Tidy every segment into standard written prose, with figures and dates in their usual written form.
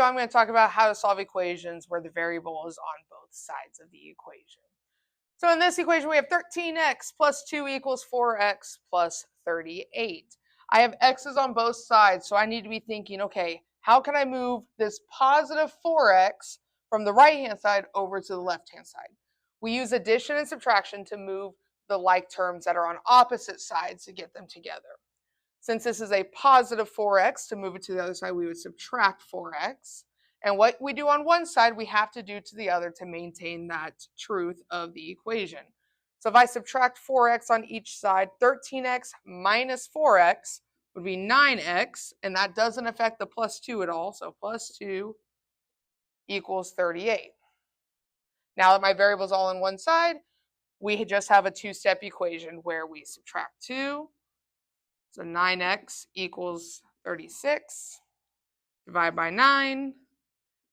I'm going to talk about how to solve equations where the variable is on both sides of the equation. So in this equation, we have 13x plus 2 equals 4x plus 38. I have x's on both sides, so I need to be thinking, okay, how can I move this positive 4x from the right-hand side over to the left-hand side? We use addition and subtraction to move the like terms that are on opposite sides to get them together. Since this is a positive 4x, to move it to the other side, we would subtract 4x. And what we do on one side, we have to do to the other to maintain that truth of the equation. So if I subtract 4x on each side, 13x minus 4x would be 9x, and that doesn't affect the plus 2 at all. So plus 2 equals 38. Now that my variable is all on one side, we just have a two-step equation where we subtract 2. So 9x equals 36, divide by 9,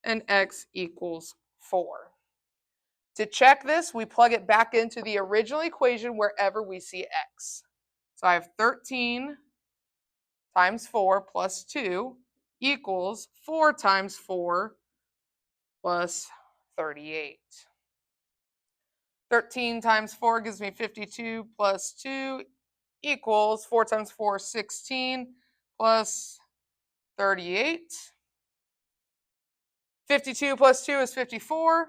and x equals 4. To check this, we plug it back into the original equation wherever we see x. So I have 13 times 4 plus 2 equals 4 times 4 plus 38. 13 times 4 gives me 52 plus 2 equals 4 times 4 is 16 plus 38. 52 plus 2 is 54.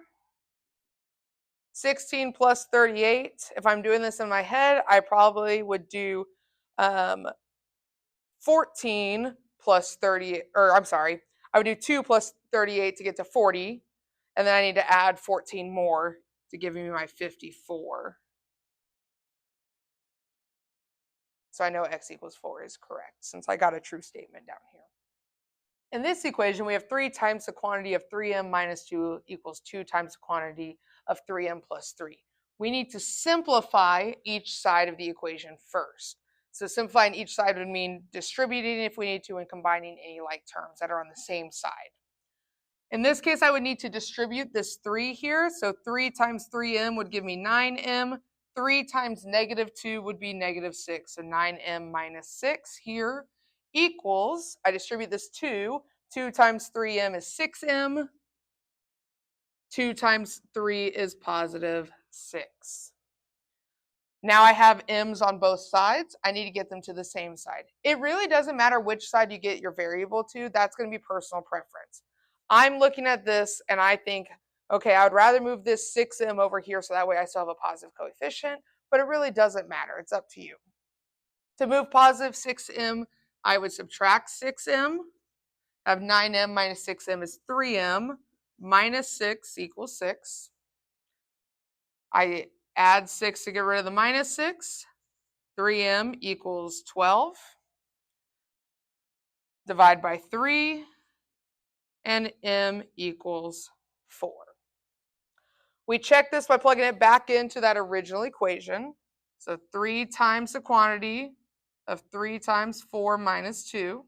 16 plus 38. If I'm doing this in my head, I probably would do 14 plus 30, or I'm sorry, I would do 2 plus 38 to get to 40. And then I need to add 14 more to give me my 54. So I know x equals 4 is correct since I got a true statement down here. In this equation, we have 3 times the quantity of 3m minus 2 equals 2 times the quantity of 3m plus 3. We need to simplify each side of the equation first. So simplifying each side would mean distributing if we need to and combining any like terms that are on the same side. In this case, I would need to distribute this 3 here. So 3 times 3m would give me 9m. 3 times negative 2 would be negative 6. So 9m minus 6 here equals, I distribute this 2 times 3m is 6m. 2 times 3 is positive 6. Now I have m's on both sides. I need to get them to the same side. It really doesn't matter which side you get your variable to. That's going to be personal preference. I'm looking at this and I think, okay, I would rather move this 6m over here so that way I still have a positive coefficient, but it really doesn't matter. It's up to you. To move positive 6m, I would subtract 6m. I have 9m minus 6m is 3m. Minus 6 equals 6. I add 6 to get rid of the minus 6. 3m equals 12. Divide by 3. And m equals 4. We check this by plugging it back into that original equation. So 3 times the quantity of 3 times 4 minus 2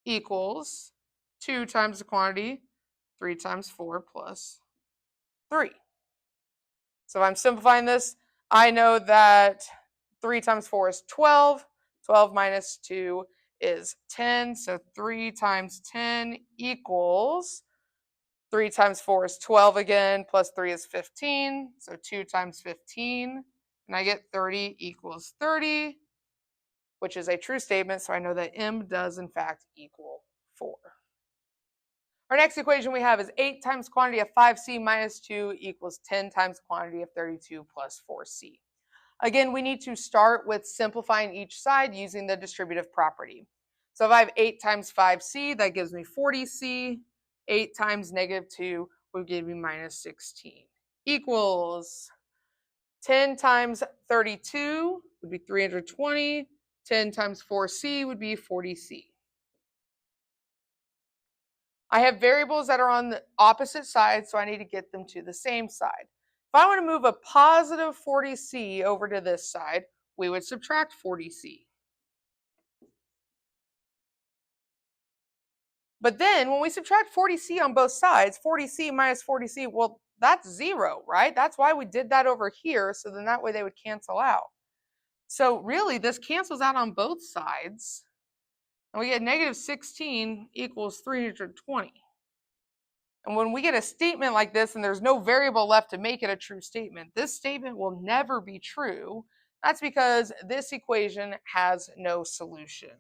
equals 2 times the quantity, 3 times 4 plus 3. So if I'm simplifying this, I know that 3 times 4 is 12. 12 minus 2 is 10. So 3 times 10 equals 3 times 4 is 12 again, plus 3 is 15. So 2 times 15, and I get 30 equals 30, which is a true statement. So I know that m does in fact equal 4. Our next equation we have is 8 times quantity of 5c minus 2 equals 10 times quantity of 32 plus 4c. Again, we need to start with simplifying each side using the distributive property. So if I have 8 times 5c, that gives me 40c. 8 times negative 2 would give me minus 16. Equals 10 times 32 would be 320. 10 times 4c would be 40c. I have variables that are on the opposite side, so I need to get them to the same side. If I want to move a positive 40c over to this side, we would subtract 40c. But then when we subtract 40c on both sides, 40c minus 40c, well, that's 0, right? That's why we did that over here, so then that way they would cancel out. So really, this cancels out on both sides. And we get negative 16 equals 320. And when we get a statement like this and there's no variable left to make it a true statement, this statement will never be true. That's because this equation has no solution.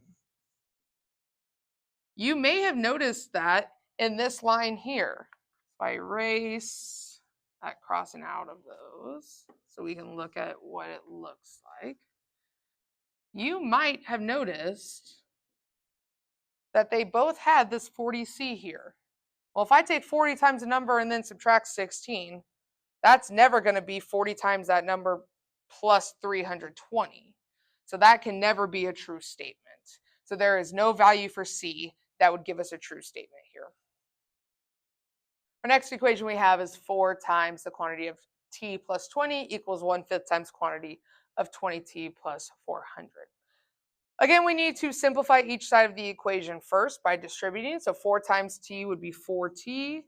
You may have noticed that in this line here. If I erase that crossing out of those so we can look at what it looks like, you might have noticed that they both had this 40c here. Well, if I take 40 times a number and then subtract 16, that's never going to be 40 times that number plus 320. So that can never be a true statement. So there is no value for C that would give us a true statement here. Our next equation we have is 4 times the quantity of t plus 20 equals 1/5 times quantity of 20t plus 400. Again, we need to simplify each side of the equation first by distributing. So 4 times t would be 4t.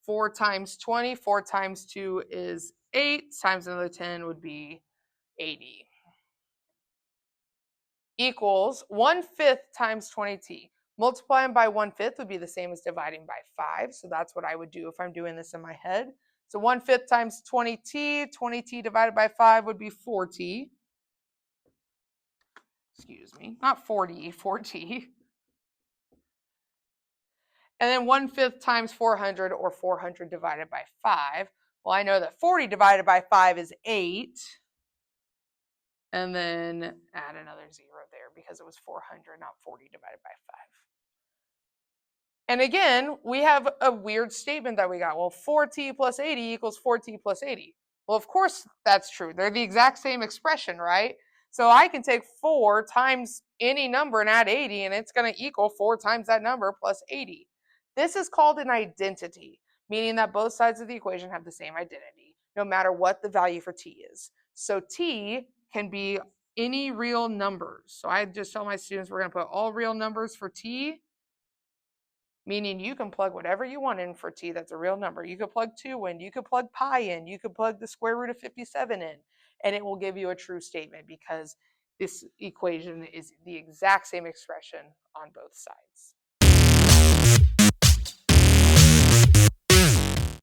4 times 20, 4 times 2 is 8, times another 10 would be 80. Equals 1/5 times 20t. Multiplying by 1/5 would be the same as dividing by 5. So that's what I would do if I'm doing this in my head. So 1/5 times 20t, 20t divided by 5 would be 4t. Excuse me, not 40, 4t. And then 1/5 times 400, or 400 divided by 5. Well, I know that 40 divided by 5 is 8. And then add another 0 there because it was 400, not 40 divided by 5. And again, we have a weird statement that we got. Well, 4t plus 80 equals 4t plus 80. Well, of course that's true. They're the exact same expression, right? So I can take 4 times any number and add 80, and it's going to equal 4 times that number plus 80. This is called an identity, meaning that both sides of the equation have the same identity, no matter what the value for t is. So t can be any real numbers. So I just tell my students we're going to put all real numbers for t, meaning you can plug whatever you want in for t that's a real number. You could plug 2 in, you could plug pi in, you could plug the square root of 57 in, and it will give you a true statement because this equation is the exact same expression on both sides.